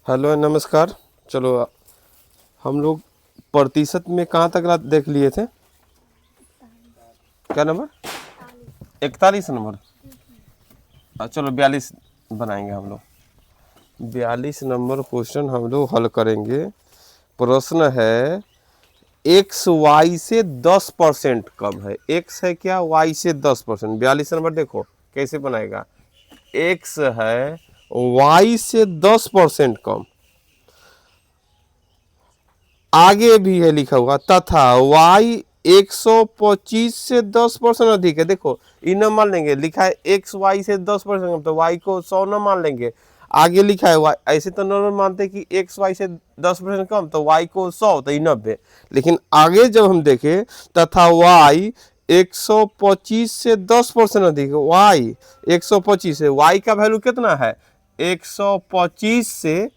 Hello नमस्कार। चलो हम लोग प्रतिशत में कहाँ तक देख लिए थे? क्या नंबर? 41 नंबर। चलो 42 बनाएंगे हम लोग। 42 नंबर क्वेश्चन हम लोग हल करेंगे। प्रश्न है एक्स वाई से 10% कम है। एक्स है क्या, वाई से 10%। 42 नंबर देखो कैसे बनाएगा। एक्स है वाई से 10% कम, आगे भी है लिखा हुआ तथा y 125 से 10% अधिक है। देखो इ न मान लेंगे, लिखा है एक्स वाई से 10% कम, तो y को 100 न मान लेंगे। आगे लिखा है y, ऐसे तो नॉर्मल मानते कि एक्स वाई से 10% कम तो y को 100 तो 90। लेकिन आगे जब हम देखें तथा y 125 से 10% अधिक, y 125 है, y का वैल्यू कितना है 125 से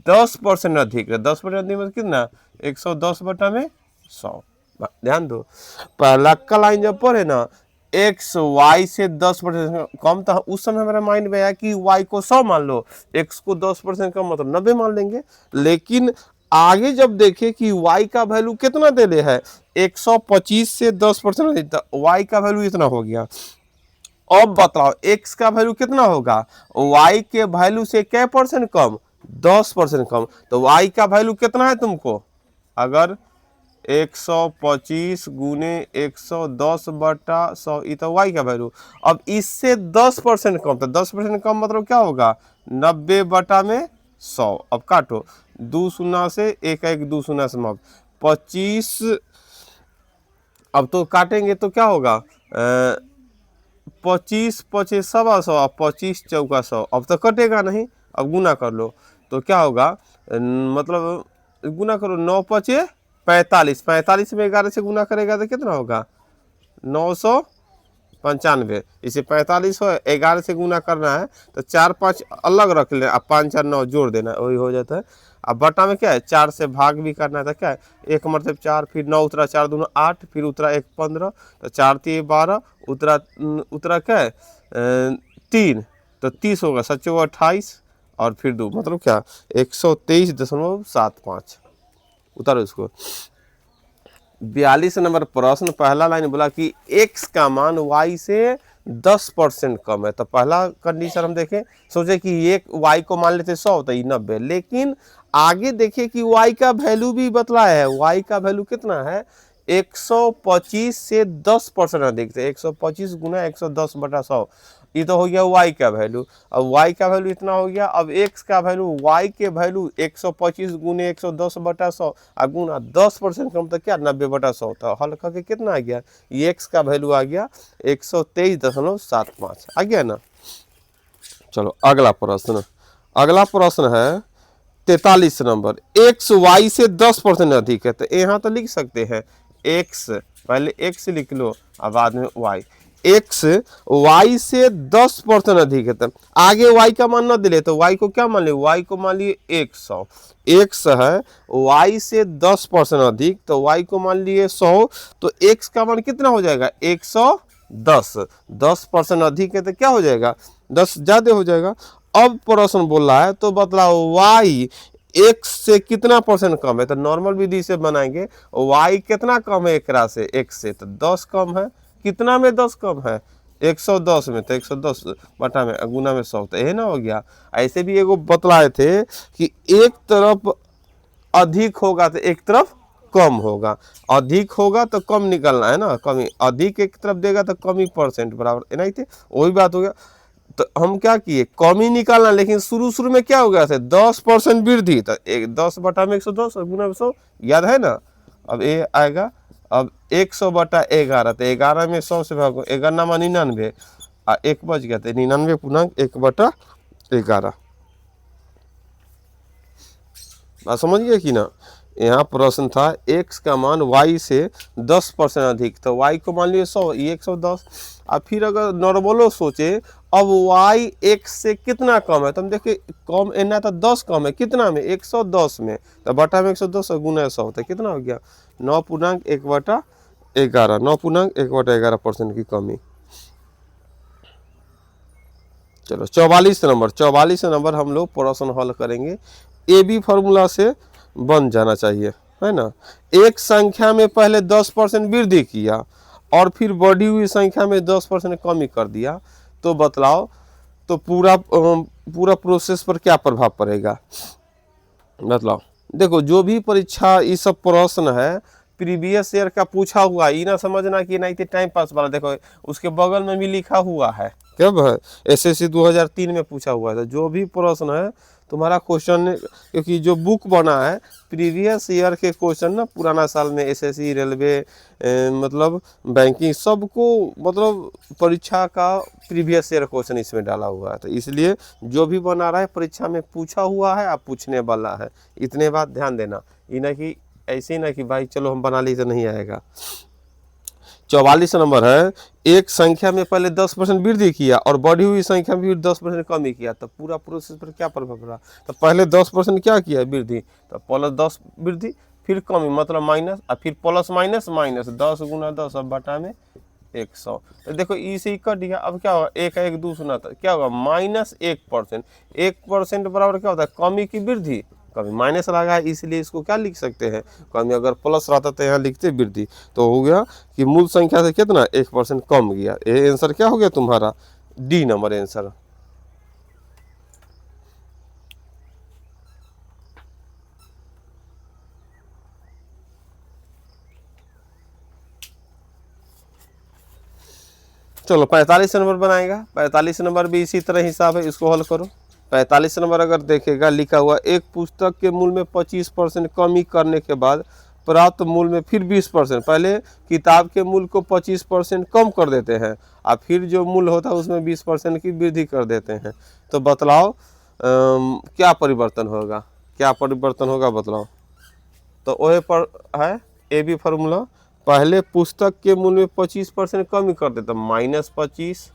10% अधिक है। 10% अधिक मतलब कितना 110 बटा में 100। ध्यान दो, पहला का लाइन जब पढ़े ना एक्स वाई से 10% कम, तो उस समय हमारे माइंड में आया कि वाई को 100 मान लो, एक्स को 10% कम मतलब 90 मान लेंगे। लेकिन आगे जब देखे कि y का वैल्यू कितना दे ले है 125 से 10% अधिक, तो y का वैल्यू इतना हो गया। अब बताओ x का वैल्यू कितना होगा, y के वैल्यू से क्या परसेंट कम 10% कम, तो y का वैल्यू कितना है तुमको, अगर 125 गुने 110 बटा 100 ये तो y का वैल्यू। अब इससे 10% कम, तो 10% कम मतलब क्या होगा 90 बटा में 100। अब काटो, 2 शून्य से 1 2 शून्य से 25। अब तो काटेंगे तो क्या होगा 25 25 सवा 100, 25 चौका 100। अब तो कटेगा नहीं, अब गुना कर लो तो क्या होगा मतलब गुना करो 9 पचे 45, 45 में 11 से गुना करेगा तो कितना होगा 995। इसे 45 हो 11 से गुना करना है तो 4 5 अलग रख ले, अब 5 4 9 जोड़ देना, वही हो जाता है। अब बटा में क्या है 4 से भाग भी करना है, तो क्या है एक मतलब 4, फिर 9 उतरा 4 दूना 8, फिर उतरा 1 15, तो 4 3 12, उतरा उतरा क्या है 3, तो 30 होगा, 7 28 और फिर 2 मतलब क्या 123.75। उतारो इसको। 42 नंबर प्रश्न पहला लाइन बोला कि x का मान y से 10% कम है। तो पहला कंडीशन हम देखें, सोचे कि ये y को मान लेते 100 तो 90, लेकिन आगे देखिए कि y का वैल्यू भी बतलाया है। y का वैल्यू कितना है 125 से 10% अधिक थे। 125 गुना 110 बटा 100 ये तो हो गया y का वैल्यू। अब y का वैल्यू इतना हो गया। अब x का वैल्यू, y के वैल्यू 125 गुने 110 बटा 100 और गुना 10% कम तो क्या 90 बटा 100, तो हल करके कितना आ गया ये x का वैल्यू आ गया 123.75 आ गया ना। चलो अगला प्रश्न, अगला प्रश्न है 43 नंबर। एक्स वाई से 10% अधिक है, तो यहाँ तो लिख सकते हैं एक्स, पहले एक्स लिख लो और बाद में वाई। एक्स वाई से 10% अधिक है, तो आगे वाई का मान न दिले तो वाई को क्या मान लिए, वाई को मान लिए 100। एक्स है वाई से 10% अधिक, तो वाई को मान लिए 100, तो एक्स का मान कितना हो जाएगा 110। 10% अधिक है तो क्या हो जाएगा 10 ज्यादा हो जाएगा। अब प्रश्न बोल रहा है तो बतलाओ y x से कितना परसेंट कम है, तो नॉर्मल विधि से बनाएंगे y कितना कम है एकरा से x से, तो 10 कम है। कितना में 10 कम है 110 में, तो 110 बटा में गुना में 100, तो यही ना हो गया। ऐसे भी एगो बतलाए थे कि एक तरफ अधिक होगा तो एक तरफ कम होगा, अधिक होगा तो कम निकलना है ना, कमी अधिक एक तरफ देगा तो कमी परसेंट बराबर नहीं थे, वही बात हो गया। तो हम क्या किए कमी निकालना, लेकिन शुरू में क्या हो गया था 10% वृद्धि, तो 10 बटा में 110 और गुना में 100 याद है ना। अब ये आएगा अब 100 बटा 11, तो 11 में 100 से भागो 11 नामा 99 और 1 बच गया, तो 99.1 बटा 11। बात समझ गए कि ना। यहाँ प्रश्न था x का मान y से 10% अधिक, तो y को मान लिए 100, ये 110। और फिर अगर नॉर्मलो सोचे अब y x से कितना कम है, तो हम देखिए कम एना तो 10 कम है, कितना में 110 में, तो बटा में 110 और गुना 100, तो कितना हो गया 9.1 बटा 11, 9.1 बटा 11% की कमी। चलो 44 नंबर, 44 नंबर हम लोग प्रश्न हल करेंगे। ए बी फार्मूला से बन जाना चाहिए, है ना। एक संख्या में पहले 10% वृद्धि किया और फिर बढ़ी हुई संख्या में 10% कमी कर दिया, तो बतलाओ तो पूरा प्रोसेस पर क्या प्रभाव पड़ेगा, बतलाओ। देखो जो भी परीक्षा ये सब प्रश्न है प्रीवियस ईयर का पूछा हुआ, ये ना समझना कि नहीं टाइम पास वाला। देखो उसके बगल में भी लिखा हुआ है, कब है, एसएससी 2003 में पूछा हुआ था। जो भी प्रश्न है तुम्हारा क्वेश्चन, क्योंकि जो बुक बना है प्रीवियस ईयर के क्वेश्चन ना पुराना साल में एसएससी, रेलवे, मतलब बैंकिंग, सबको मतलब परीक्षा का प्रीवियस ईयर क्वेश्चन इसमें डाला हुआ है। तो इसलिए जो भी बना रहा है परीक्षा में पूछा हुआ है, आप पूछने वाला है, इतने बात ध्यान देना। ये ना कि ऐसे ही ना कि भाई चलो हम बना ली तो नहीं आएगा। 44 नंबर है, एक संख्या में पहले 10% वृद्धि किया और बढ़ी हुई संख्या में भी 10% कमी किया, तो पूरा प्रोसेस पर क्या प्रभाव पड़ा। तो पहले 10% क्या किया वृद्धि, तो प्लस 10 वृद्धि, फिर कमी मतलब माइनस, और फिर प्लस माइनस माइनस, 10 गुना 10 अब बटा में 100। तो देखो ई से कट गया, अब क्या होगा, एक है 1 2 सुना, तो क्या होगा -1%। 1% बराबर क्या होता है, कमी की वृद्धि, कभी माइनस लगा है इसलिए इसको क्या लिख सकते हैं कमी। अगर प्लस रहता तो यहाँ लिखते वृद्धि, तो हो गया कि मूल संख्या से कितना 1% कम गया। ये आंसर क्या हो गया तुम्हारा, डी नंबर आंसर। चलो 45 नंबर बनाएगा। 45 नंबर भी इसी तरह हिसाब है, इसको हल करो। 45 नंबर अगर देखेगा लिखा हुआ, एक पुस्तक के मूल्य में 25% कमी करने के बाद प्राप्त मूल्य में फिर 20%। पहले किताब के मूल्य को 25% कम कर देते हैं और फिर जो मूल्य होता है उसमें 20% की वृद्धि कर देते हैं। तो बतलाओ क्या परिवर्तन होगा, क्या परिवर्तन होगा बतलाओ। तो वही पर है ए बी फार्मूला, पहले पुस्तक के मूल्य में 25% कमी कर देते, -25,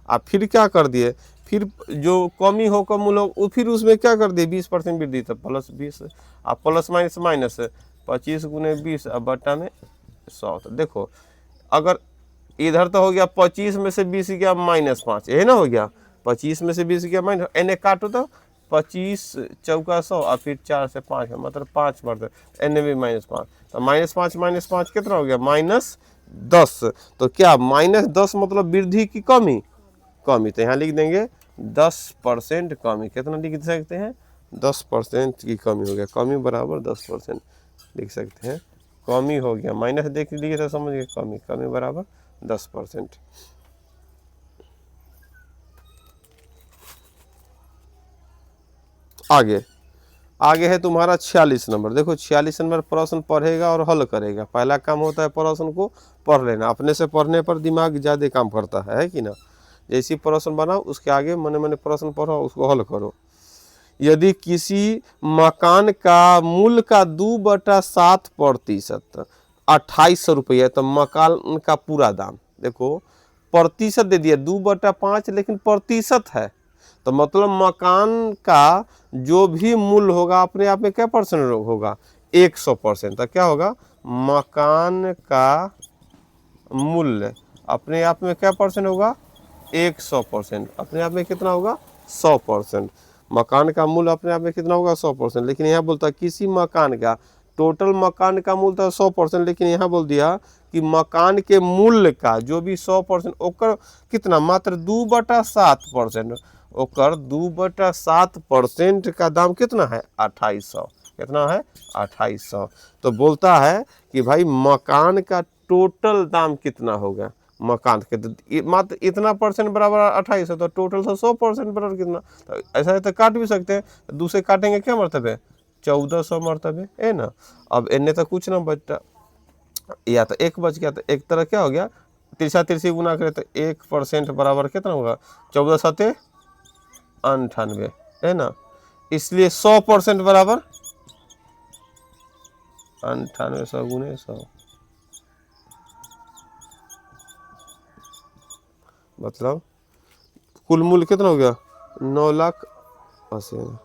और फिर क्या कर दिए, फिर जो कमी होकर मूल्य हो फिर उसमें क्या कर दिए 20% वृद्धि, तो +20, और प्लस माइनस माइनस 25 गुने 20 अब बट्टा में 100। तो देखो अगर इधर तो हो गया 25 में से 20 गया -5, यही ना हो गया, 25 में से 20 गया माइनस, एने काटो तो 25 चौका 100 और फिर 4 से 5 है मतलब 5 बढ़ते, एने भी -5, तो -5 कितना हो गया -10। तो क्या -10 मतलब वृद्धि की कमी, कमी, तो यहाँ लिख देंगे 10% कमी। कितना लिख सकते हैं, 10% की कमी हो गया, कमी बराबर 10% लिख सकते हैं। कमी हो गया, माइनस देख लीजिए तो समझ गए, कमी, कमी बराबर 10%। आगे आगे है तुम्हारा 46 नंबर। देखो 46 नंबर प्रश्न पढ़ेगा और हल करेगा। पहला काम होता है प्रश्न को पढ़ लेना, अपने से पढ़ने पर दिमाग ज़्यादा काम करता है कि ना। जैसी प्रश्न बनाओ उसके आगे मने मने प्रश्न पढ़ो, उसको हल करो। यदि किसी मकान का मूल्य का 2/7% 2800 रुपये, तो मकान का पूरा दाम, देखो प्रतिशत दे दिया 2/5 लेकिन प्रतिशत है, तो मतलब मकान का जो भी मूल्य होगा अपने आप में क्या परसेंट होगा 100%। तो क्या होगा, मकान का मूल्य अपने आप में क्या परसेंट होगा 100%, अपने आप में कितना होगा 100%। मकान का मूल्य अपने आप में कितना होगा 100%, लेकिन यहाँ बोलता है किसी मकान का, टोटल मकान का मूल्य था 100%, लेकिन यहाँ बोल दिया कि मकान के मूल्य का जो भी 100%, ओकर कितना मात्र 2/7%, ओकर 2/7% का दाम कितना है 2800, कितना है 2800। तो बोलता है कि भाई मकान का टोटल दाम कितना होगा, मकान के मात्र इतना परसेंट बराबर 2800, तो टोटल तो 100% बराबर कितना। तो ऐसा है तो काट भी सकते हैं, दूसरे काटेंगे क्या मरतबे 1400 मरतबे है ना। अब इन्हें तो कुछ ना बचता, या तो एक बच गया, तो एक तरह क्या हो गया तिरछा तिरछी गुना करे तो 1% बराबर कितना होगा 14×7 = 98 है ना। इसलिए 100% बराबर 98, 100 गुने 100, मतलब कुल मूल्य कितना हो गया 9,80,000।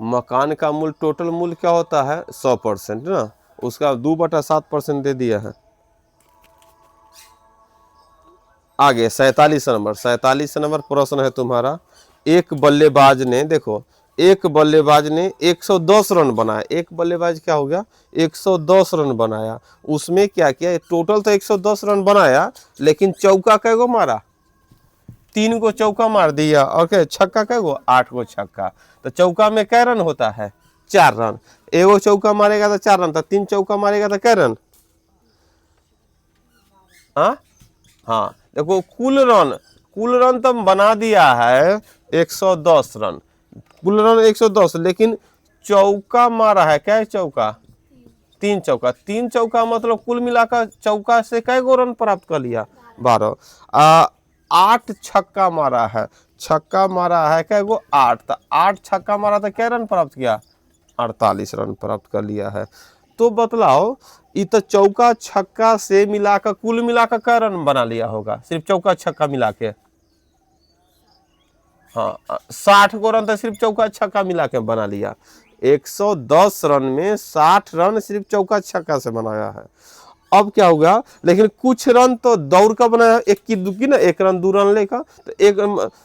मकान का मूल्य, टोटल मूल्य क्या होता है 100% ना, उसका 2/7% दे दिया है। आगे 47 नंबर प्रश्न है तुम्हारा। एक बल्लेबाज ने, देखो एक बल्लेबाज ने 110 रन बनाया। एक बल्लेबाज क्या हो गया 110 रन बनाया। उसमें क्या किया, टोटल तो 110 रन बनाया, लेकिन चौका कै गो मारा, 3 गो चौका मार दिया। और क्या छक्का कै गो, 8 गो छक्का। तो चौका में कै रन होता है 4 रन। एगो चौका मारेगा तो 4 रन, तो 3 चौका मारेगा तो कै रन। हाँ हाँ, देखो कुल रन तो बना दिया है 110 रन, कुल रन 110, लेकिन चौका मारा है क्या चौका, 3 चौका। 3 चौका मतलब कुल मिलाकर चौका से कै गो रन प्राप्त कर लिया 12। 8 छक्का मारा है, छक्का मारा है कै गो 8, तो 8 छक्का मारा तो क्या रन प्राप्त किया 48 रन प्राप्त कर लिया है। तो बतलाओ ये तो चौका छक्का से मिलाकर कुल मिलाकर क्या रन बना लिया होगा, सिर्फ चौका छक्का मिला के। हाँ 60 गो रन तो सिर्फ चौका छक्का मिला के बना लिया। 110 रन में 60 रन सिर्फ चौका छक्का से बनाया है। अब क्या होगा, लेकिन कुछ रन तो दौड़ का बनाया, एक की दुकी ना, 1 रन 2 रन लेकर। तो एक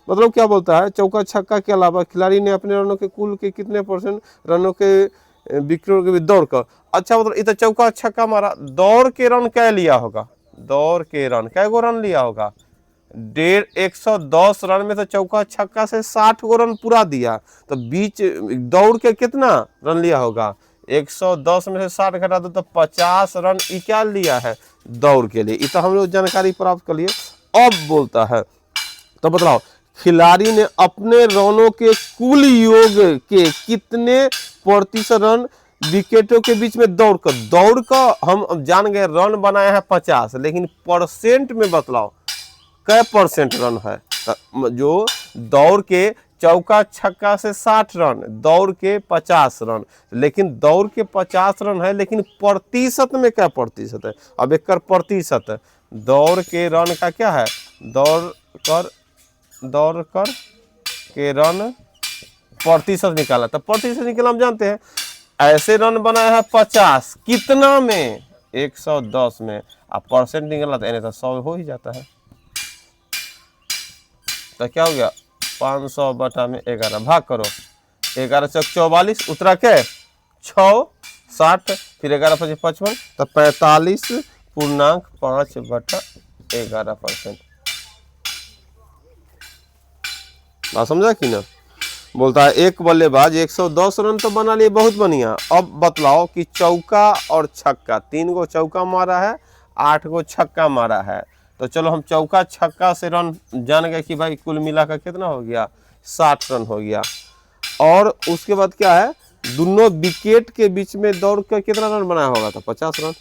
मतलब क्या बोलता है, चौका छक्का के अलावा खिलाड़ी ने अपने रनों के कुल के कितने % रनों के विकेटों के भी दौड़ कर। अच्छा मतलब इतना चौका छक्का मारा, दौड़ के रन क्या लिया होगा, दौड़ के रन कै गो रन लिया होगा 110 रन में तो चौका छक्का से 60 गो रन पूरा दिया। तो बीच दौड़ के कितना रन लिया होगा, 110 में से 60 घटा दो तो 50 रन ये क्या लिया है दौड़ के लिए। इतना हम लोग जानकारी प्राप्त कर लिए। अब बोलता है, तो बताओ खिलाड़ी ने अपने रनों के कुल योग के कितने % रन विकेटों के बीच में दौड़ कर हम जान गए रन बनाए हैं 50, लेकिन परसेंट में बतलाओ कै % रन है। जो दौड़ के चौका छक्का से 60 रन, दौड़ के 50 रन, लेकिन दौड़ के 50 रन है, लेकिन प्रतिशत में क्या प्रतिशत है। अब एक कर प्रतिशत, दौड़ के रन का क्या है, दौड़ कर के रन प्रतिशत निकाला। तो प्रतिशत निकाला हम जानते हैं, ऐसे रन बनाया है 50 कितना में 110 में, अब परसेंट निकाला तो इन्हें तो 100 हो ही जाता है। तो क्या हो गया 500/11 भाग करो, 11 चौक 44 उतरा के 6 60, फिर 11 5 55, तो 45.5/11%। बात समझा कि ना। बोलता है एक बल्लेबाज 110 रन तो बना लिए, बहुत बढ़िया। अब बतलाओ कि चौका और छक्का, 3 गो चौका मारा है, 8 गो छक्का मारा है। तो चलो हम चौका छक्का से रन जान गए कि भाई कुल मिलाकर कितना हो गया 60 रन हो गया। और उसके बाद क्या है, दोनों विकेट के बीच में दौड़ कर कितना रन बनाया होगा, तो 50 रन।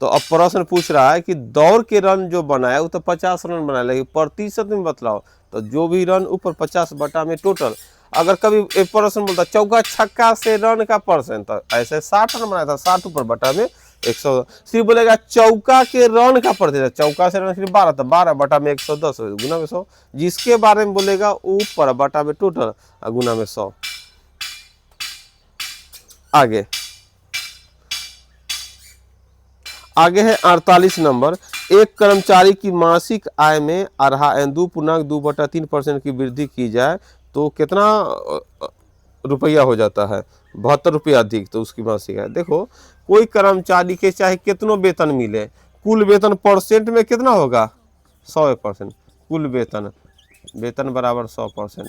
तो अब प्रश्न पूछ रहा है कि दौड़ के रन जो बनाया वो तो 50 रन बनाया, लेकिन प्रतिशत में बतलाओ। तो जो भी रन ऊपर 50 बटा में टोटल, अगर कभी एक प्रश्न बोलता चौका छक्का से रन का %, तो ऐसे 60 रन बनाया था, 60 ऊपर बटा में 100। सिर्फ बोलेगा चौका के रन का प्रतिशत, चौका से रन सिर्फ 12, तो 12 बटा में 110 गुना में 100। जिसके बारे में बोलेगा ऊपर बटा में टोटल गुना में 100। आगे है 48 नंबर। एक कर्मचारी की मासिक आय में 2.3% की वृद्धि की जाए तो कितना रुपया हो जाता है, 72 रुपया अधिक, तो उसकी मासिक आय। देखो कोई कर्मचारी के चाहे कितनो वेतन मिले, कुल वेतन % में कितना होगा 100%। कुल वेतन बराबर 100%।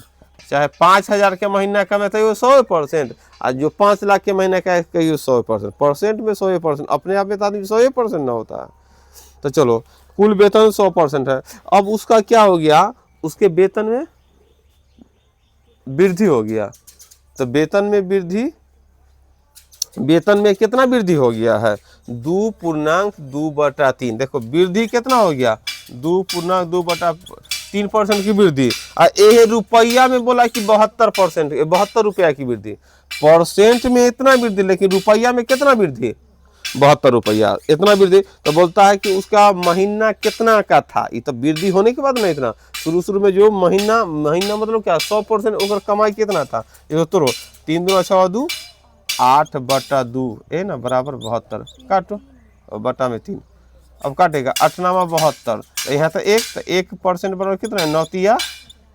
चाहे 5,000 के महीना का में तो 100%, और जो 5 लाख के महीने का कहिए 100%। परसेंट में 100%, अपने आप में तो आदमी 100% ना होता है। तो चलो कुल वेतन 100% है। अब उसका क्या हो गया, उसके वेतन में वृद्धि हो गया। तो वेतन में कितना वृद्धि हो गया है 2.2/3। देखो वृद्धि कितना हो गया 2.2/3% की वृद्धि। और ये रुपया में बोला कि 72% 72 रुपया की वृद्धि। परसेंट में इतना वृद्धि, लेकिन रुपया में कितना वृद्धि ₹72 इतना वृद्धि। तो बोलता है कि उसका महीना कितना का था, ये तो वृद्धि होने के बाद ना इतना, शुरू शुरू में जो महीना महीना मतलब क्या 100% ओकर कमाई कितना था, ये तो 3 दूना 6 दू 8/2 ए ना बराबर 72 काटो और बटा में 3, अब काटेगा 8 नामा 72, तो यहाँ तो 1% बराबर कितना है 9 तिया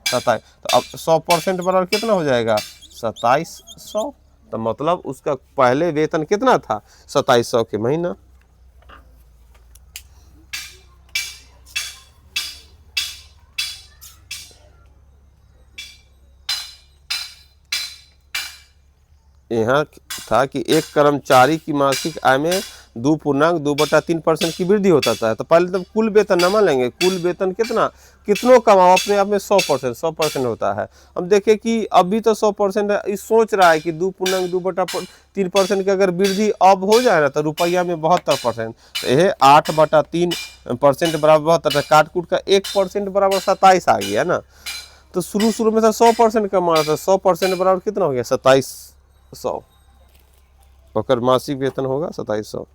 27, तो अब 100% बराबर कितना हो जाएगा 2700, तो मतलब उसका पहले वेतन कितना था 2700 के महीना। यहाँ था कि एक कर्मचारी की मासिक आय में 2.2/3% की वृद्धि होता था। तो पहले तब कुल वेतन न मान लेंगे, कुल वेतन कितनों कमाओ अपने आप में 100% होता है। हम देखें कि अभी तो 100% है, इस सोच रहा है कि 2.2/3% की अगर वृद्धि अब हो जाए ना तो रुपया में 72%, तो यह 8/3% बराबर 72, काट कूट का 1% बराबर 27 आ गया ना। तो शुरू में था 100% कमा रहा था, 100% बराबर कितना हो गया 2700, ओकर मासिक वेतन होगा 2700।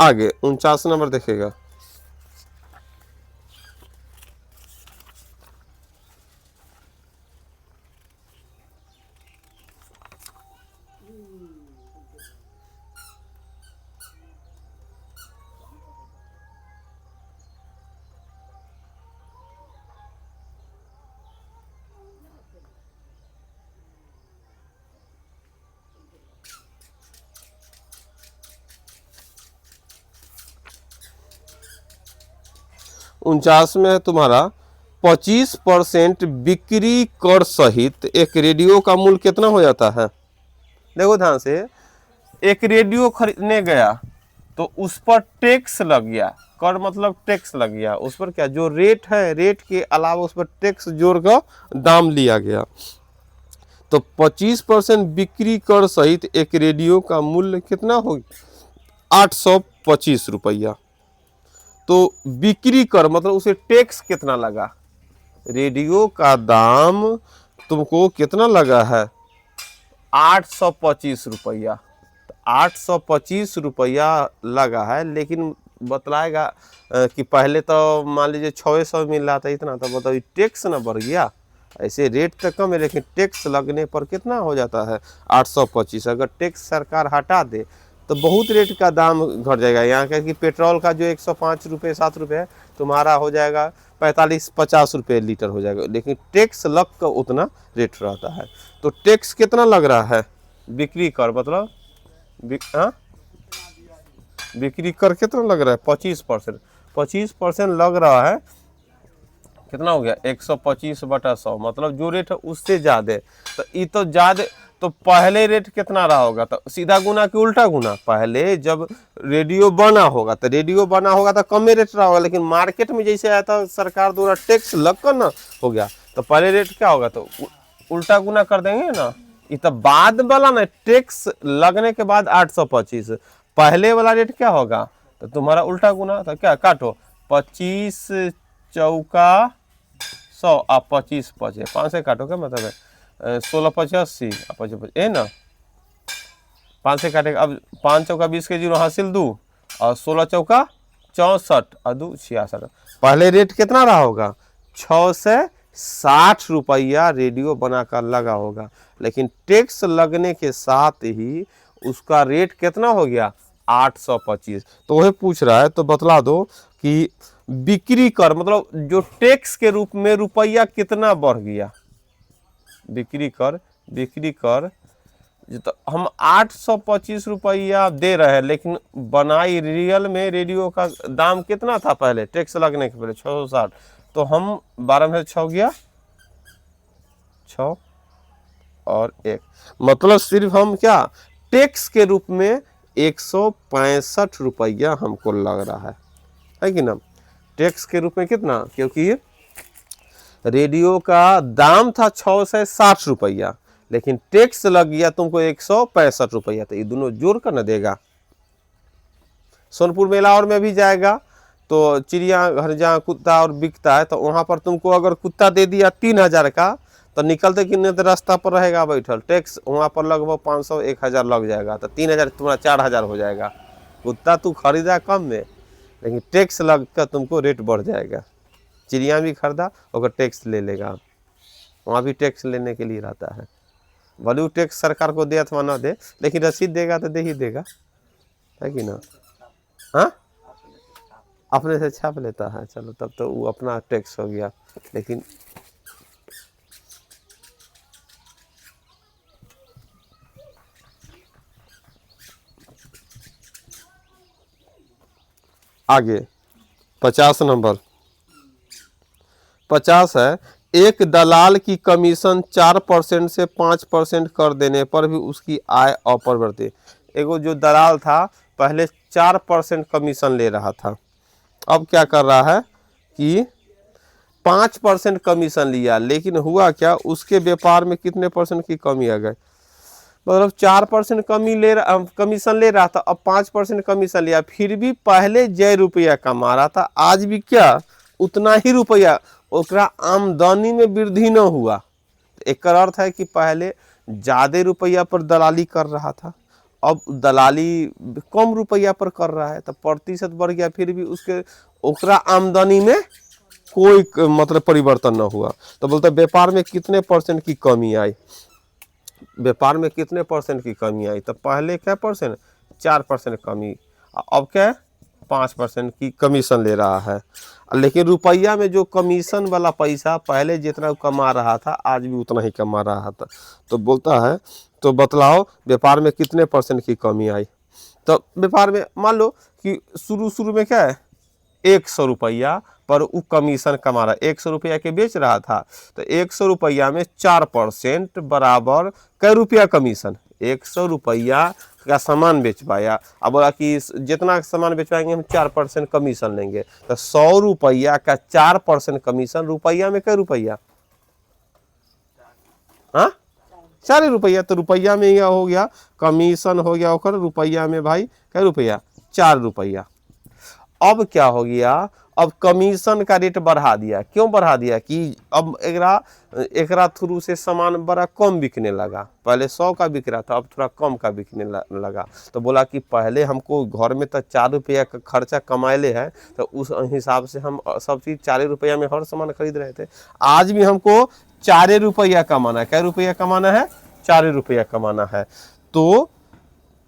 आगे 49 नंबर देखेगा। उनचास में है तुम्हारा 25% बिक्री कर सहित एक रेडियो का मूल्य कितना हो जाता है। देखो ध्यान से, एक रेडियो खरीदने गया तो उस पर टैक्स लग गया, कर मतलब टैक्स लग गया, उस पर क्या जो रेट है, रेट के अलावा उस पर टैक्स जोड़ कर दाम लिया गया। तो 25% बिक्री कर सहित एक रेडियो का मूल्य कितना होगा 825 रुपया। तो बिक्री कर मतलब उसे टैक्स कितना लगा, रेडियो का दाम तुमको कितना लगा है 825 रुपया। 825 रुपया लगा है, लेकिन बतलाएगा कि पहले तो मान लीजिए 600 मिल रहा था इतना, तो बताइए टैक्स ना बढ़ गया। ऐसे रेट तो कम है लेकिन टैक्स लगने पर कितना हो जाता है 825। अगर टैक्स सरकार हटा दे तो बहुत रेट का दाम घट जाएगा। यहाँ का कि पेट्रोल का जो 105 रुपये 7 रुपये है तुम्हारा हो जाएगा 45-50 रुपये लीटर हो जाएगा, लेकिन टैक्स लग कर उतना रेट रहता है। तो टैक्स कितना लग रहा है, बिक्री कर मतलब बिक्री कर कितना लग रहा है 25% लग रहा है। कितना हो गया 125/100, मतलब जो रेट है उससे ज्यादा। तो ये तो ज्यादा, तो पहले रेट कितना रहा होगा, तो सीधा गुना कि उल्टा गुना, पहले जब रेडियो बना होगा तो कम रेट रहा होगा, लेकिन मार्केट में जैसे आया था सरकार द्वारा टैक्स लगकर ना हो गया, तो पहले रेट क्या होगा, तो उल्टा गुना कर देंगे ना। ये तो बाद वाला ना, टैक्स लगने के बाद 825, पहले वाला रेट क्या होगा, तो तुम्हारा उल्टा गुना, तो क्या काटो 25 चौका 100 आप 25 पचे 5 से काटो, क्या मतलब है 16 × 85 है ना, 5 से काटेगा। अब 5 चौका 20 के जीरो हासिल 2 और 16 चौका 64 और 2 66। पहले रेट कितना रहा होगा 6 से 60 रुपया रेडियो बनाकर लगा होगा, लेकिन टैक्स लगने के साथ ही उसका रेट कितना हो गया 825। तो वही पूछ रहा है, तो बतला दो कि बिक्री कर मतलब जो टैक्स के रूप में रुपया कितना बढ़ गया। बिक्री कर तो हम 825 रुपया दे रहे हैं, लेकिन बनाई रियल में रेडियो का दाम कितना था पहले टैक्स लगने के पहले 660, तो हम 12 में 6 गया 6 और 1, मतलब सिर्फ हम क्या टैक्स के रूप में 165 रुपया हमको लग रहा है कि ना, टैक्स के रूप में कितना, क्योंकि रेडियो का दाम था 6 से 60 रुपया, लेकिन टैक्स लग गया तुमको 165 रुपया, तो ये दोनों जोड़ कर न देगा, सोनपुर मेला और में भी जाएगा तो चिड़ियाघर जहाँ कुत्ता और बिकता है तो वहाँ पर तुमको अगर कुत्ता दे दिया 3000 का तो निकलते कितने तो रास्ता पर रहेगा बैठल, टैक्स वहाँ पर लगभग 500-1000 लग जाएगा, तो 3000 तुम्हारा 4000 हो जाएगा। कुत्ता तू खरीदा कम में, लेकिन टैक्स लग कर तुमको रेट बढ़ जाएगा। चिड़िया भी खरीदा और टैक्स ले लेगा, वहाँ भी टैक्स लेने के लिए रहता है। भले टैक्स सरकार को दे अथवा ना दे, लेकिन रसीद देगा तो दे ही देगा, है कि ना। हाँ, अपने से छाप लेता है, चलो तब तो वो अपना टैक्स हो गया। लेकिन आगे 50 नंबर 50 है, एक दलाल की कमीशन 4% से 5% कर देने पर भी उसकी आय अपरिवर्तित। एगो जो दलाल था पहले 4% कमीशन ले रहा था, अब क्या कर रहा है कि 5% कमीशन लिया, लेकिन हुआ क्या, उसके व्यापार में कितने परसेंट की कमी आ गई। मतलब 4% कमीशन ले रहा था, अब 5% कमीशन लिया, फिर भी पहले जय रुपया कमा रहा था, आज भी क्या उतना ही रुपया, ओकरा आमदनी में वृद्धि न हुआ। एक अर्थ है कि पहले ज्यादा रुपया पर दलाली कर रहा था, अब दलाली कम रुपया पर कर रहा है, तो प्रतिशत बढ़ गया, फिर भी उसके ओकरा आमदनी में कोई मतलब परिवर्तन न हुआ। तो बोलते व्यापार में कितने परसेंट की कमी आई, व्यापार में कितने परसेंट की कमी आई, तो पहले क्या परसेंट 4% कमी, अब क्या 5% की कमीशन ले रहा है। लेकिन रुपया में जो कमीशन वाला पैसा पहले जितना कमा रहा था आज भी उतना ही कमा रहा था। तो बोलता है तो बतलाओ व्यापार में कितने परसेंट की कमी आई। तो व्यापार में मान लो कि शुरू में क्या है 100 रुपया पर वो कमीशन कमा रहा है, 100 रुपया के बेच रहा था, तो 100 रुपया में 4% बराबर कै रुपया कमीशन, 100 रुपया का सामान बेच पाया, अब बोला कि जितना सामान बेचवाएंगे हम 4% कमीशन लेंगे, तो 100 रुपया का 4% कमीशन रुपया में कै रुपया, हाँ 4 रुपया, तो रुपया में यह हो गया कमीशन हो गया होकर रुपया में भाई कै रुपया 4 रुपया। अब क्या हो गया, अब कमीशन का रेट बढ़ा दिया, क्यों बढ़ा दिया कि अब एकरा थ्रू से सामान बड़ा कम बिकने लगा, पहले 100 का बिक रहा था अब थोड़ा कम का बिकने लगा। तो बोला कि पहले हमको घर में तो 4 रुपया का खर्चा कमाए है, तो उस हिसाब से हम सब चीज़ 4 रुपया में हर सामान खरीद रहे थे, आज भी हमको 4 रुपया कमाना है, कै रुपया कमाना है 4 रुपया कमाना है। तो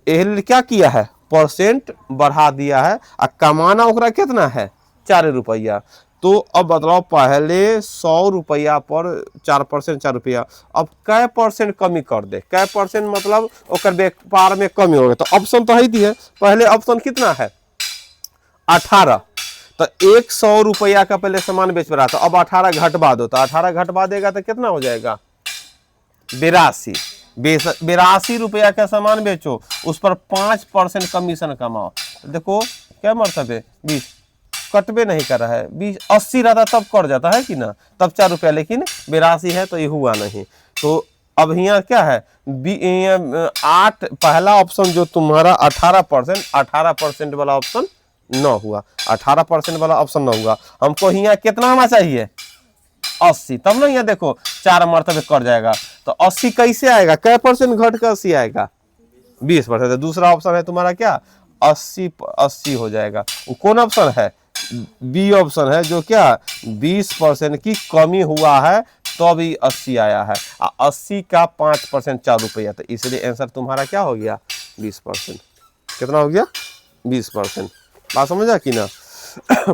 एल क्या किया है परसेंट बढ़ा दिया है, और कमाना ओकरा कितना है 4 रुपया। तो अब बतलाओ पहले 100 रुपया पर 4% 4 रुपया, अब कै परसेंट कमी कर दे, कै परसेंट मतलब ओकर व्यापार में कमी हो गया। तो ऑप्शन तो है दिए, पहले ऑप्शन कितना है 18, तो 100 रुपया का पहले सामान बेच रहा था, अब 18 घटवा दो, तो 18 घटवा देगा तो कितना हो जाएगा 82 रुपया का सामान बेचो, उस पर 5% कमीशन कमाओ। देखो क्या मतलब है 20 कटबे नहीं कर रहा है, 20 80 रहता तब कर जाता है कि ना, तब 4 रुपया, लेकिन 82 है तो ये हुआ नहीं। तो अब यहाँ क्या है 8 पहला ऑप्शन जो तुम्हारा 18% वाला ऑप्शन न हुआ, 18% वाला ऑप्शन न हुआ, हमको यहाँ कितना होना चाहिए 80, तब ना यहाँ देखो 4 मरतबे कर जाएगा। तो 80 कैसे आएगा, कै परसेंट घट कर 80 आएगा 20%। दूसरा ऑप्शन है तुम्हारा क्या 80 हो जाएगा, वो कौन ऑप्शन है बी ऑप्शन है, जो क्या 20% की कमी हुआ है तो भी 80 आया है, 80 का 5% 4 रुपया, तो इसलिए आंसर तुम्हारा क्या हो गया 20%। कितना हो गया 20%। बात समझा कि ना।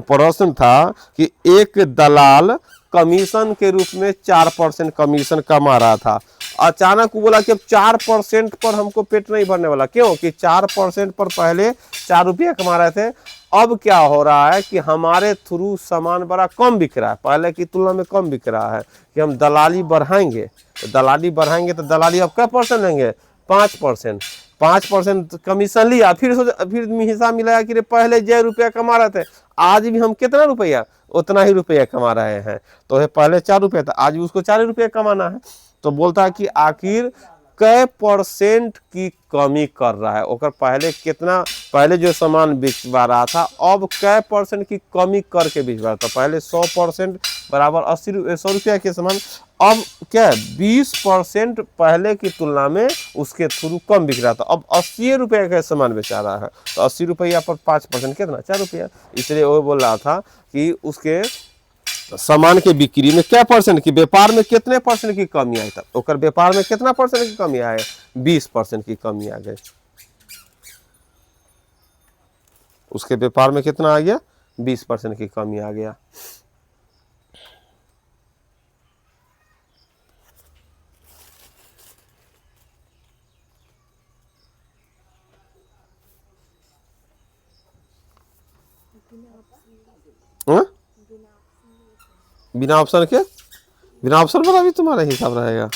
प्रश्न था कि एक दलाल कमीशन के रूप में 4% कमीशन कमा रहा था, अचानक वो बोला कि अब 4% पर हमको पेट नहीं भरने वाला, क्यों कि 4% पर पहले 4 रुपया कमा रहे थे, अब क्या हो रहा है कि हमारे थ्रू सामान बड़ा कम बिक रहा है, पहले की तुलना में कम बिक रहा है, कि हम दलाली बढ़ाएंगे, तो दलाली बढ़ाएंगे तो दलाली अब क्या परसेंट लेंगे 5% कमीशन लिया, फिर हिसाब मिलाया कि पहले जय रुपया कमा रहे थे, आज भी हम कितना रुपया उतना ही रुपया कमा रहे हैं, तो पहले 4 रुपया था आज भी उसको 4 रुपया कमाना है। तो बोलता है कि आखिर कै परसेंट की कमी कर रहा है, ओकर पहले कितना पहले जो सामान बिकवा रहा था अब कै % की कमी करके बिकवा रहा था। पहले 100% बराबर 100 रुपया के सामान अब क्या 20% पहले की तुलना में उसके थ्रू कम बिक रहा था। अब 80 रुपये का सामान बेचा रहा है तो 80 रुपया पर 5% कितना 4 रुपया। इसलिए वो बोल रहा था कि उसके सामान के बिक्री में क्या % की, व्यापार में कितने % की कमी आई था, ओकर व्यापार में कितना % की कमी आए 20% की कमी आ गई। उसके व्यापार में कितना आ गया 20% की कमी आ गया। बिना ऑप्शन के, बिना ऑप्शन वाला भी तुम्हारा हिसाब रहेगा।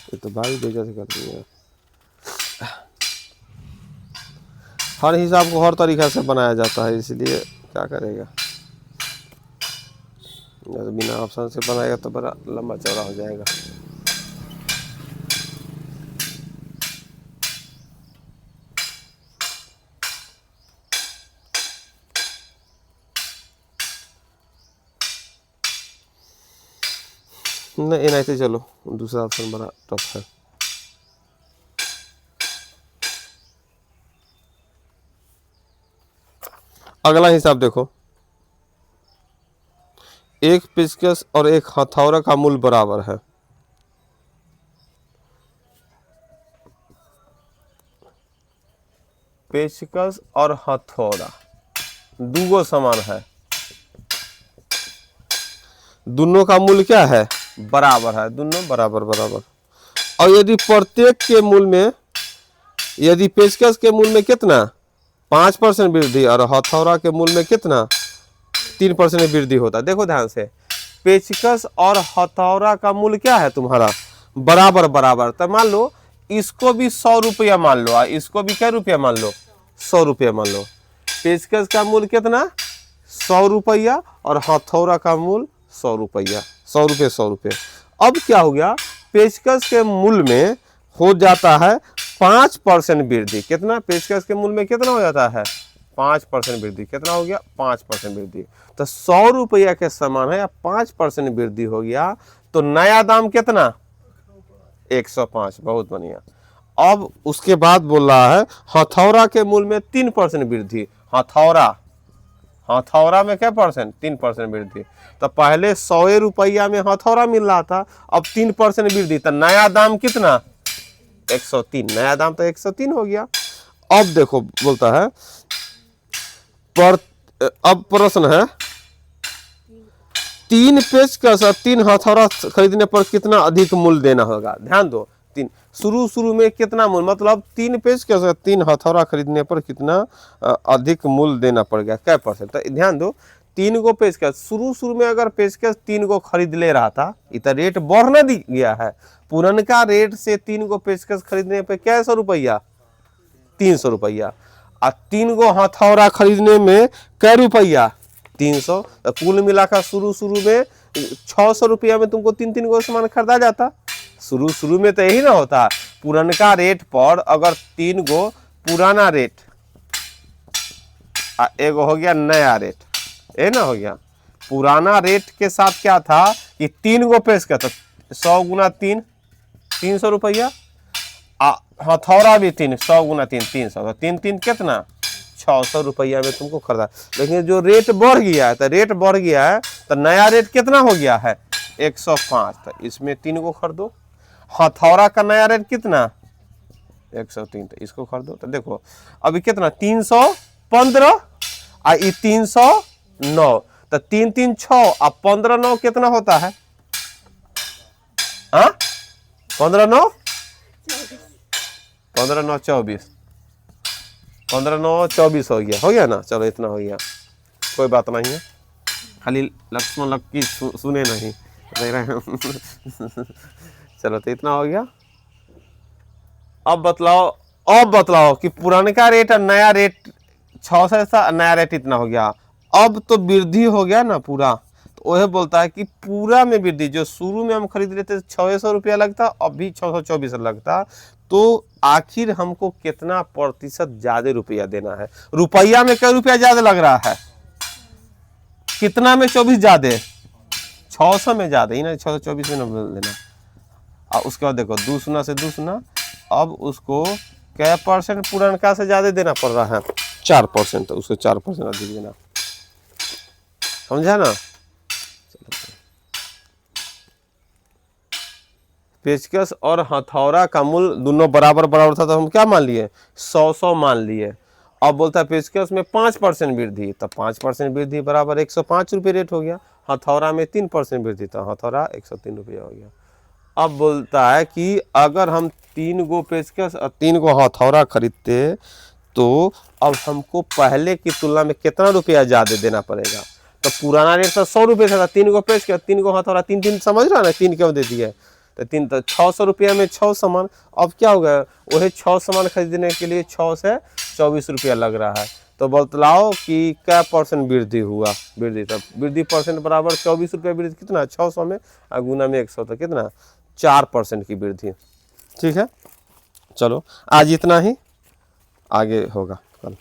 ये तो भाई बेइज्जती कर दी है। हर हिसाब को हर तरीक़ा से बनाया जाता है, इसलिए क्या करेगा, बिना ऑप्शन से बनाएगा तो बड़ा लंबा चौड़ा हो जाएगा। नहीं नहीं, चलो दूसरा ऑप्शन बड़ा टफ है। अगला हिसाब देखो, एक पेचकस और एक हथौड़ा का मूल्य बराबर है। पेचकस और हथौड़ा दूगो समान है, दोनों का मूल्य क्या है बराबर है, दोनों बराबर बराबर। और यदि प्रत्येक के मूल्य में, यदि पेचकस के मूल्य में कितना 5% वृद्धि और हथौड़ा के मूल्य में कितना 3% वृद्धि होता है। देखो ध्यान से, पेचकस और हथौड़ा का मूल्य क्या है तुम्हारा बराबर बराबर। तो मान लो इसको भी 100 रुपया मान लो और इसको भी क्या रुपया मान लो 100 रुपया मान लो। पेचकस का मूल्य कितना 100 रुपया और हथौड़ा का मूल्य 100 रुपया, 100 रुपये 100 रुपये। अब क्या हो गया, पेचकस के मूल्य में हो जाता है 5% वृद्धि। कितना पेचकस के मूल्य में कितना हो जाता है 5% वृद्धि। कितना हो गया 5% वृद्धि। तो 100 रुपया के समान है या 5% वृद्धि हो गया तो नया दाम कितना 105। बहुत बढ़िया। अब उसके बाद बोल रहा है हथौड़ा के मूल्य में 3% वृद्धि। हथौड़ा में क्या % 3% वृद्धि। तो पहले 100 रुपया में हथौड़ा मिल रहा था, अब 3% वृद्धि, तो नया दाम कितना 103। नया दाम तो 103 हो गया। अब देखो बोलता है अब प्रश्न है 3 पेचकस और 3 हथौड़ा खरीदने पर कितना अधिक मूल्य देना होगा। ध्यान दो, 3 शुरू में कितना मूल्य, मतलब 3 पेचकस और 3 हथौड़ा खरीदने पर कितना अधिक मूल्य देना पड़ेगा, क्या %। तो ध्यान दो 3 गो पेचकस, शुरू में अगर पेचकस 3 गो खरीद ले रहा था, इतना रेट बढ़ ना दी गया है। पुरनका रेट से 3 गो पेचकस खरीदने पे क्या 100 रुपया 300 रुपया, और 3 गो हथौड़ा खरीदने में कै रुपया 300। तो कुल मिलाकर शुरू में 600 रुपया में तुमको 3 गो सामान खरीदा जाता। शुरू में तो यही ना होता, पुरनका रेट पर अगर 3 गो पुराना रेट एगो हो गया नया रेट, ये ना हो गया। पुराना रेट के साथ क्या था कि 3 गो पेचकस, तो 100 गुना 3 300 रुपया, हथौड़ा भी 3 100 गुना 3 300, तो 3 कितना 600 रुपया में तुमको खरीदा। लेकिन जो रेट बढ़ गया है, तो रेट बढ़ गया है तो नया रेट कितना हो गया है 105, तो इसमें 3 को खरीदो। हथौड़ा का नया रेट कितना 103, तो इसको खरीदो। तो देखो अभी कितना 315 और 309, तो 3 3 6 और 15 9 कितना होता है 15 9 15 9 24, 15 9 24 हो गया ना। चलो इतना हो गया, कोई बात नहीं है, खाली लक्ष्मण लक्की सुने नहीं रह रहे हैं। चलो तो इतना हो गया। अब बतलाओ कि पुराने का रेट और नया रेट 600 था, नया रेट इतना हो गया। अब तो वृद्धि हो गया ना पूरा, तो वह बोलता है कि पूरा में वृद्धि। जो शुरू में हम खरीद लेते 600 रुपया लगता, अब भी 624 लगता। तो आखिर हमको कितना प्रतिशत ज्यादा रुपया देना है? रुपया में क्या रुपया ज्यादा लग रहा है? कितना में 24 ज्यादा? 600 में ज्यादा ही ना, 624 में ना बदल देना। और उसके बाद देखो 2 शून्य से 2 शून्य, अब उसको क्या परसेंट पुरनका से ज्यादा देना पड़ रहा है? 4%, तो उसको 4% अधिक देना, समझा ना? पेचकस और हथौड़ा का मूल्य दोनों बराबर बराबर था, तो हम क्या मान लिए? 100 मान लिए। अब बोलता है पेचकस में 5% वृद्धि, तो 5% वृद्धि बराबर 105 रुपये रेट हो गया। हथौड़ा में 3% वृद्धि, तो हथौड़ा 103 रुपया हो गया। अब बोलता है कि अगर हम 3 गो पेचकस और 3 गो हथौड़ा खरीदते तो अब हमको पहले की तुलना में कितना रुपया ज्यादा देना पड़ेगा? तो पुराना रेट तो 100 रुपये था, 3 गो पेचकस 3 गो हथौड़ा, 3 समझ रहा ना, 3 क्यों दे दिए? तो 3 तो 600 रुपया में 6 सामान। अब क्या हो गया? वही 6 सामान खरीदने के लिए 6 से 24 रुपया लग रहा है। तो बतलाओ कि क्या परसेंट वृद्धि हुआ? वृद्धि, तो वृद्धि परसेंट बराबर 24 रुपया वृद्धि, कितना? 600 में और गुना में 100, तो कितना? 4% की वृद्धि। ठीक है, चलो आज इतना ही, आगे होगा कल।